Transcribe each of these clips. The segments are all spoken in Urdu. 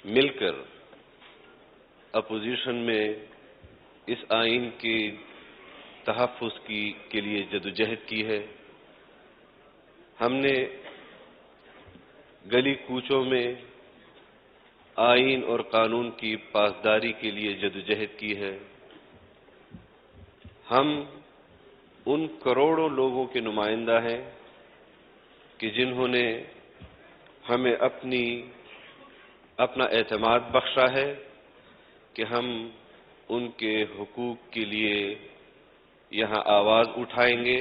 مل کر اپوزیشن میں اس آئین کے تحفظ کے لیے جدوجہد کی ہے. ہم نے گلی کوچوں میں آئین اور قانون کی پاسداری کے لیے جدوجہد کی ہے. ہم ان کروڑوں لوگوں کے نمائندہ ہیں کہ جنہوں نے ہمیں اپنا اعتماد بخشا ہے کہ ہم ان کے حقوق کے لیے یہاں آواز اٹھائیں گے.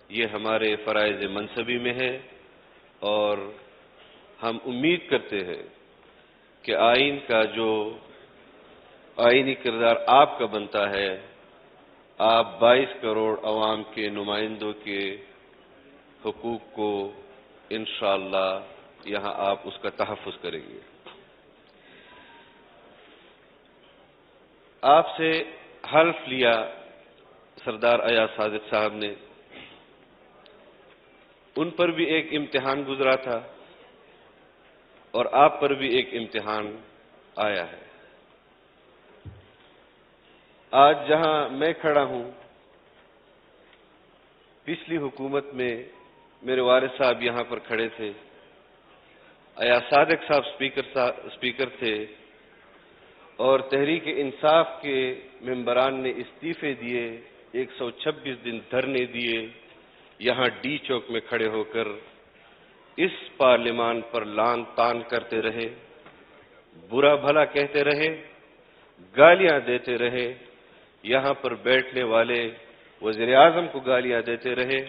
یہ ہمارے فرائض منصبی میں ہے اور ہم امید کرتے ہیں کہ آئین کا جو آئینی کردار آپ کا بنتا ہے، آپ 22 کروڑ عوام کے نمائندوں کے حقوق کو انشاءاللہ یہاں آپ اس کا تحفظ کریں گے. آپ سے حلف لیا سردار ایاز صادق صاحب نے، ان پر بھی ایک امتحان گزرا تھا اور آپ پر بھی ایک امتحان آیا ہے. آج جہاں میں کھڑا ہوں، پچھلی حکومت میں میرے والد صاحب یہاں پر کھڑے تھے، ایاز صادق صاحب اسپیکر تھے اور تحریک انصاف کے ممبران نے استعفے دیے، 126 دن دھرنے دیے، یہاں ڈی چوک میں کھڑے ہو کر اس پارلیمان پر لعن طعن کرتے رہے، برا بھلا کہتے رہے، گالیاں دیتے رہے. یہاں پر بیٹھنے والے وزیر اعظم کو گالیاں دیتے رہے،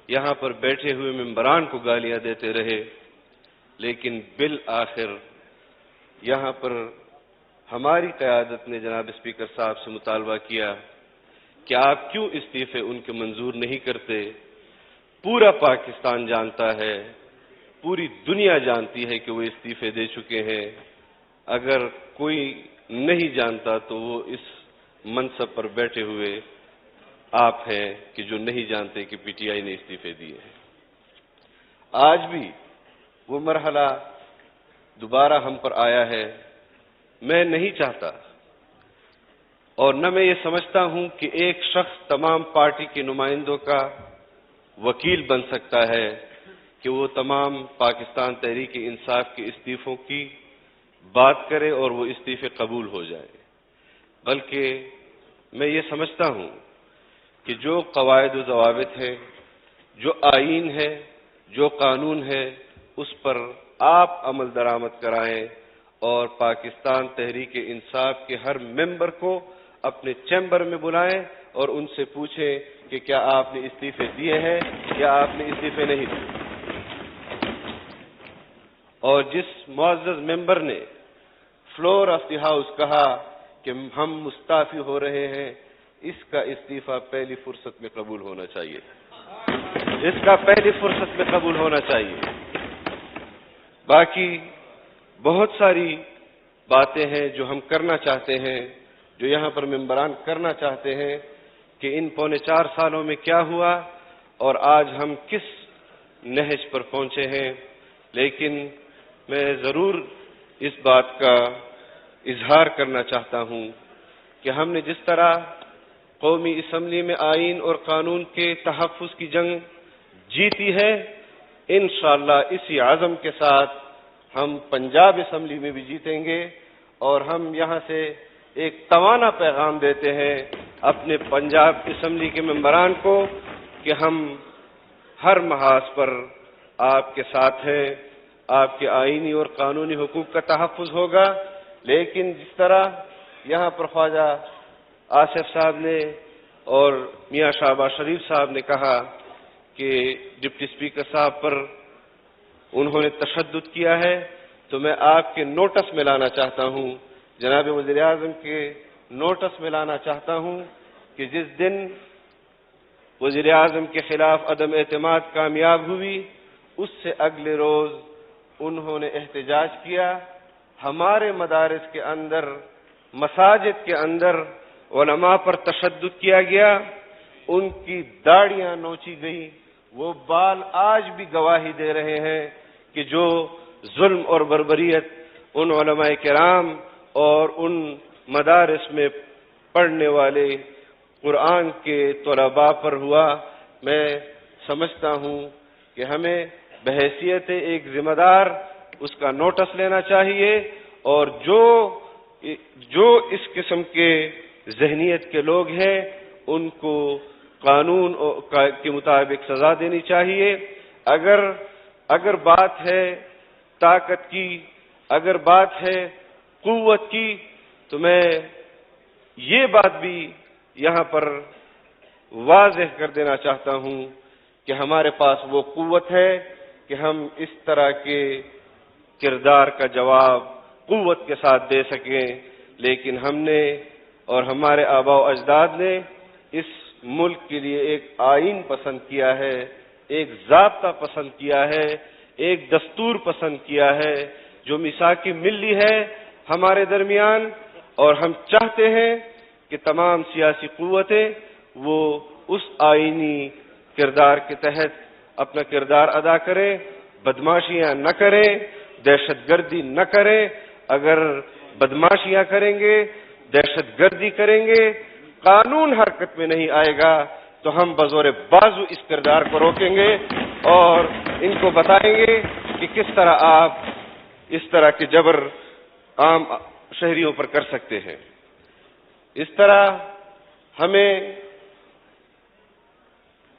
یہاں پر بیٹھے ہوئے ممبران کو گالیاں دیتے رہے. لیکن بالآخر یہاں پر ہماری قیادت نے جناب اسپیکر صاحب سے مطالبہ کیا کہ آپ کیوں استعفے ان کے منظور نہیں کرتے. پورا پاکستان جانتا ہے، پوری دنیا جانتی ہے کہ وہ استعفے دے چکے ہیں. اگر کوئی نہیں جانتا تو وہ اس منصب پر بیٹھے ہوئے آپ ہیں کہ جو نہیں جانتے کہ پی ٹی آئی نے استعفے دیے ہیں. آج بھی وہ مرحلہ دوبارہ ہم پر آیا ہے. میں نہیں چاہتا اور نہ میں یہ سمجھتا ہوں کہ ایک شخص تمام پارٹی کے نمائندوں کا وکیل بن سکتا ہے کہ وہ تمام پاکستان تحریک انصاف کے استعفوں کی بات کرے اور وہ استعفے قبول ہو جائے. بلکہ میں یہ سمجھتا ہوں کہ جو قواعد و ضوابط ہیں، جو آئین ہے، جو قانون ہے، اس پر آپ عمل درآمد کرائیں اور پاکستان تحریک انصاف کے ہر ممبر کو اپنے چیمبر میں بلائیں اور ان سے پوچھیں کہ کیا آپ نے استعفے دیے ہیں یا آپ نے استعفے نہیں دیے. اور جس معزز ممبر نے فلور آف دی ہاؤس کہا کہ ہم مستعفی ہو رہے ہیں، اس کا استعفیٰ پہلی فرصت میں قبول ہونا چاہیے، اس کا پہلی فرصت میں قبول ہونا چاہیے. باقی بہت ساری باتیں ہیں جو ہم کرنا چاہتے ہیں، جو یہاں پر ممبران کرنا چاہتے ہیں کہ ان 4.25 سالوں میں کیا ہوا اور آج ہم کس نہج پر پہنچے ہیں. لیکن میں ضرور اس بات کا اظہار کرنا چاہتا ہوں کہ ہم نے جس طرح قومی اسمبلی میں آئین اور قانون کے تحفظ کی جنگ جیتی ہے، انشاءاللہ اسی عزم کے ساتھ ہم پنجاب اسمبلی میں بھی جیتیں گے. اور ہم یہاں سے ایک توانا پیغام دیتے ہیں اپنے پنجاب اسمبلی کے ممبران کو کہ ہم ہر محاذ پر آپ کے ساتھ ہیں، آپ کے آئینی اور قانونی حقوق کا تحفظ ہوگا. لیکن جس طرح یہاں پر خواجہ آصف صاحب نے اور میاں شہباز شریف صاحب نے کہا کہ ڈپٹی اسپیکر صاحب پر انہوں نے تشدد کیا ہے، تو میں آپ کے نوٹس میں لانا چاہتا ہوں، جناب وزیر اعظم کے نوٹس میں لانا چاہتا ہوں کہ جس دن وزیر اعظم کے خلاف عدم اعتماد کامیاب ہوئی، اس سے اگلے روز انہوں نے احتجاج کیا. ہمارے مدارس کے اندر، مساجد کے اندر علماء پر تشدد کیا گیا، ان کی داڑیاں نوچی گئی. وہ بال آج بھی گواہی دے رہے ہیں کہ جو ظلم اور بربریت ان علماء کرام اور ان مدارس میں پڑھنے والے قرآن کے طلباء پر ہوا۔ میں سمجھتا ہوں کہ ہمیں بحیثیت ایک ذمہ دار اس کا نوٹس لینا چاہیے، اور جو اس قسم کے ذہنیت کے لوگ ہیں ان کو قانون کے مطابق سزا دینی چاہیے۔ اگر بات ہے طاقت کی، اگر بات ہے قوت کی، تو میں یہ بات بھی یہاں پر واضح کر دینا چاہتا ہوں کہ ہمارے پاس وہ قوت ہے کہ ہم اس طرح کے کردار کا جواب قوت کے ساتھ دے سکیں، لیکن ہم نے اور ہمارے آباء و اجداد نے اس ملک کے لیے ایک آئین پسند کیا ہے، ایک ضابطہ پسند کیا ہے، ایک دستور پسند کیا ہے جو میثاق ملی ہے ہمارے درمیان، اور ہم چاہتے ہیں کہ تمام سیاسی قوتیں وہ اس آئینی کردار کے تحت اپنا کردار ادا کریں، بدماشیاں نہ کریں، دہشت گردی نہ کریں۔ اگر بدماشیاں کریں گے، دہشت گردی کریں گے، قانون حرکت میں نہیں آئے گا، تو ہم بزور بازو اس کردار کو روکیں گے اور ان کو بتائیں گے کہ کس طرح آپ اس طرح کے جبر عام شہریوں پر کر سکتے ہیں۔ اس طرح ہمیں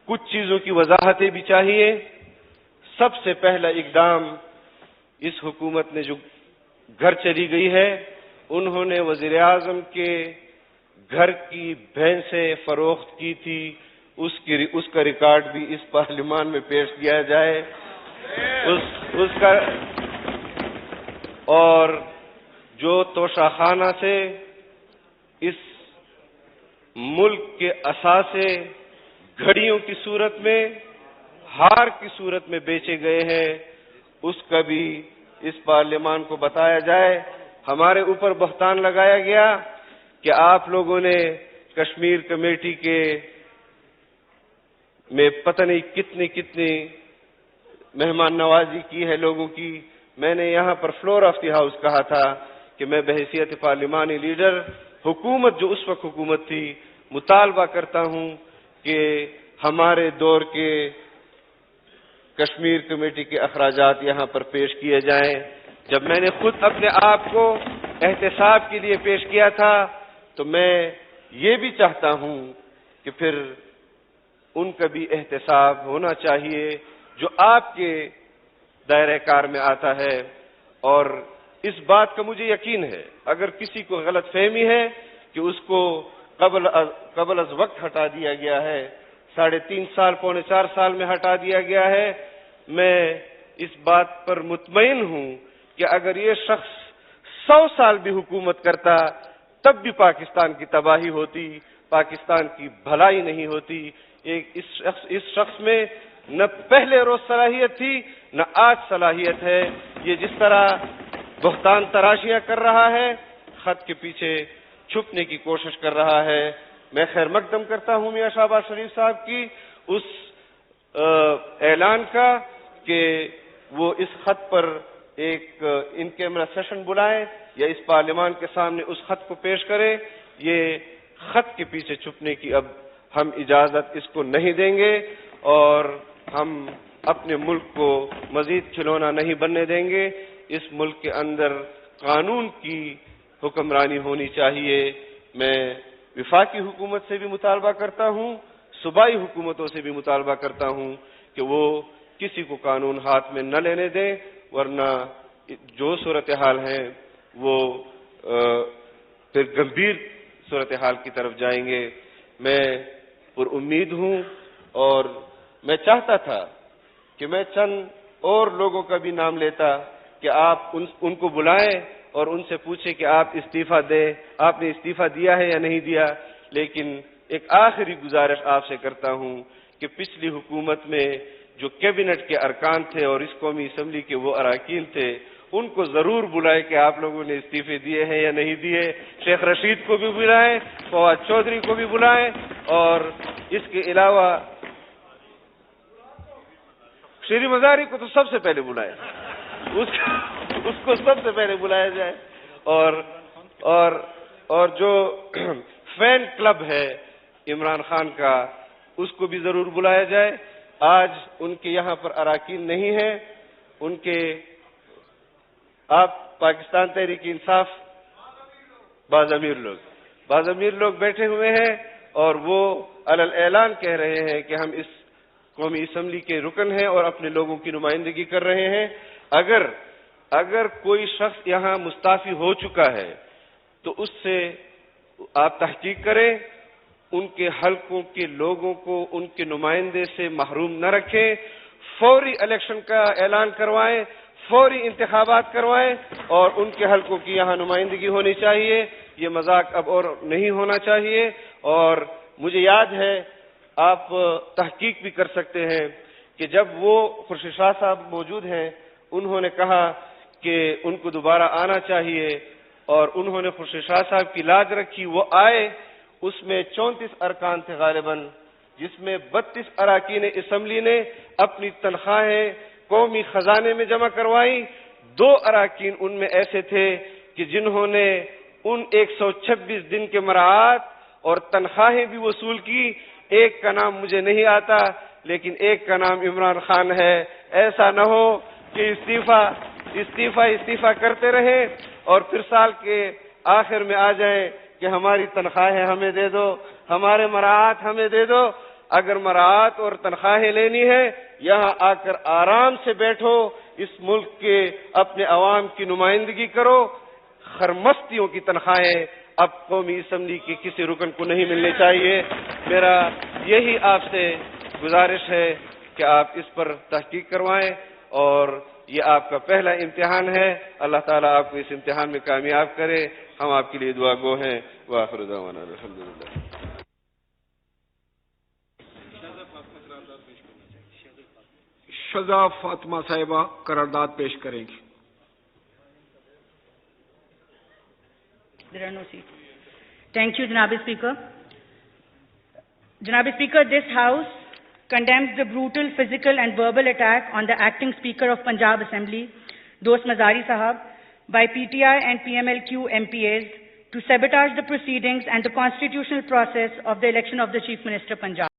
کچھ چیزوں کی وضاحتیں بھی چاہیے۔ سب سے پہلا اقدام اس حکومت نے جو گھر چلی گئی ہے، انہوں نے وزیر اعظم کے گھر کی بھینسیں فروخت کی تھی، اس کا ریکارڈ بھی اس پارلیمان میں پیش کیا جائے، اس کا، اور جو توشہ خانہ سے اس ملک کے اثاثے گھڑیوں کی صورت میں، ہار کی صورت میں بیچے گئے ہیں، اس کا بھی اس پارلیمان کو بتایا جائے۔ ہمارے اوپر بہتان لگایا گیا کہ آپ لوگوں نے کشمیر کمیٹی کے میں پتہ نہیں کتنی مہمان نوازی کی ہے لوگوں کی۔ میں نے یہاں پر فلور آف دی ہاؤس کہا تھا کہ میں بحیثیت پارلیمانی لیڈر، حکومت جو اس وقت حکومت تھی، مطالبہ کرتا ہوں کہ ہمارے دور کے کشمیر کمیٹی کے اخراجات یہاں پر پیش کیے جائیں۔ جب میں نے خود اپنے آپ کو احتساب کے لیے پیش کیا تھا، تو میں یہ بھی چاہتا ہوں کہ پھر ان کا بھی احتساب ہونا چاہیے جو آپ کے دائرہ کار میں آتا ہے۔ اور اس بات کا مجھے یقین ہے، اگر کسی کو غلط فہمی ہے کہ اس کو قبل از وقت ہٹا دیا گیا ہے، 3.5 سال، 4 سال میں ہٹا دیا گیا ہے، میں اس بات پر مطمئن ہوں کہ اگر یہ شخص 100 سال بھی حکومت کرتا تب بھی پاکستان کی تباہی ہوتی، پاکستان کی بھلائی نہیں ہوتی۔ اس شخص میں نہ پہلے روز صلاحیت تھی، نہ آج صلاحیت ہے۔ یہ جس طرح بہتان تراشیاں کر رہا ہے، خط کے پیچھے چھپنے کی کوشش کر رہا ہے۔ میں خیر مقدم کرتا ہوں میاں شہباز شریف صاحب کی اس اعلان کا کہ وہ اس خط پر ایک ان کیمرہ سیشن بلائیں یا اس پارلیمان کے سامنے اس خط کو پیش کریں۔ یہ خط کے پیچھے چھپنے کی اب ہم اجازت اس کو نہیں دیں گے، اور ہم اپنے ملک کو مزید کھلونا نہیں بننے دیں گے۔ اس ملک کے اندر قانون کی حکمرانی ہونی چاہیے۔ میں وفاقی حکومت سے بھی مطالبہ کرتا ہوں، صوبائی حکومتوں سے بھی مطالبہ کرتا ہوں کہ وہ کسی کو قانون ہاتھ میں نہ لینے دیں، ورنہ جو صورتحال ہے وہ پھر گمبھیر صورتحال کی طرف جائیں گے۔ میں پر امید ہوں، اور میں چاہتا تھا کہ میں چند اور لوگوں کا بھی نام لیتا کہ آپ ان کو بلائیں اور ان سے پوچھیں کہ آپ استعفیٰ دیں، آپ نے استعفیٰ دیا ہے یا نہیں دیا۔ لیکن ایک آخری گزارش آپ سے کرتا ہوں کہ پچھلی حکومت میں جو کیبنٹ کے ارکان تھے اور اس قومی اسمبلی کے وہ اراکین تھے، ان کو ضرور بلائیں کہ آپ لوگوں نے استعفے دیے ہیں یا نہیں دیے۔ شیخ رشید کو بھی بلائیں، فواد چودھری کو بھی بلائیں، اور اس کے علاوہ شیری مزاری کو تو سب سے پہلے بلائیں، اس کو سب سے پہلے بلایا جائے، اور جو فین کلب ہے عمران خان کا اس کو بھی ضرور بلایا جائے۔ آج ان کے یہاں پر اراکین نہیں ہیں، ان کے آپ پاکستان تحریک انصاف بعض امیر لوگ بیٹھے ہوئے ہیں اور وہ علل اعلان کہہ رہے ہیں کہ ہم اس قومی اسمبلی کے رکن ہیں اور اپنے لوگوں کی نمائندگی کر رہے ہیں۔ اگر کوئی شخص یہاں مستعفی ہو چکا ہے تو اس سے آپ تحقیق کریں، ان کے حلقوں کے لوگوں کو ان کے نمائندے سے محروم نہ رکھیں، فوری الیکشن کا اعلان کروائیں، فوری انتخابات کروائیں اور ان کے حلقوں کی یہاں نمائندگی ہونی چاہیے۔ یہ مذاق اب اور نہیں ہونا چاہیے۔ اور مجھے یاد ہے، آپ تحقیق بھی کر سکتے ہیں کہ جب وہ خورشید شاہ صاحب موجود ہیں، انہوں نے کہا کہ ان کو دوبارہ آنا چاہیے اور انہوں نے خورشید شاہ صاحب کی لاج رکھی، وہ آئے، اس میں 34 ارکان تھے غالباً، جس میں 32 اراکین اسمبلی نے اپنی تنخواہیں قومی خزانے میں جمع کروائی۔ 2 اراکین ان میں ایسے تھے کہ جنہوں نے ان 126 دن کے مراعات اور تنخواہیں بھی وصول کی۔ ایک کا نام مجھے نہیں آتا لیکن ایک کا نام عمران خان ہے۔ ایسا نہ ہو کہ استعفا کرتے رہیں اور پھر سال کے آخر میں آ جائیں کہ ہماری تنخواہیں ہمیں دے دو، ہمارے مراعات ہمیں دے دو۔ اگر مراعات اور تنخواہیں لینی ہے، یہاں آ کر آرام سے بیٹھو، اس ملک کے اپنے عوام کی نمائندگی کرو۔ خرمستیوں کی تنخواہیں اب قومی اسمبلی کے کسی رکن کو نہیں ملنی چاہیے۔ میرا یہی آپ سے گزارش ہے کہ آپ اس پر تحقیق کروائیں، اور یہ آپ کا پہلا امتحان ہے۔ اللہ تعالیٰ آپ کو اس امتحان میں کامیاب کرے۔ ہم آپ کے لیے دعا گو ہیں۔ وآخر دعوانا الحمدللہ۔ شذا فاطمہ صاحبہ قرارداد پیش کریں گی۔ There are no seats. Thank you, Janab Speaker. Janab Speaker, this House condemns the brutal physical and verbal attack on the acting Speaker of Punjab Assembly, Dost Mazari Sahab, by PTI and PMLQ MPAs to sabotage the proceedings and the constitutional process of the election of the Chief Minister Punjab.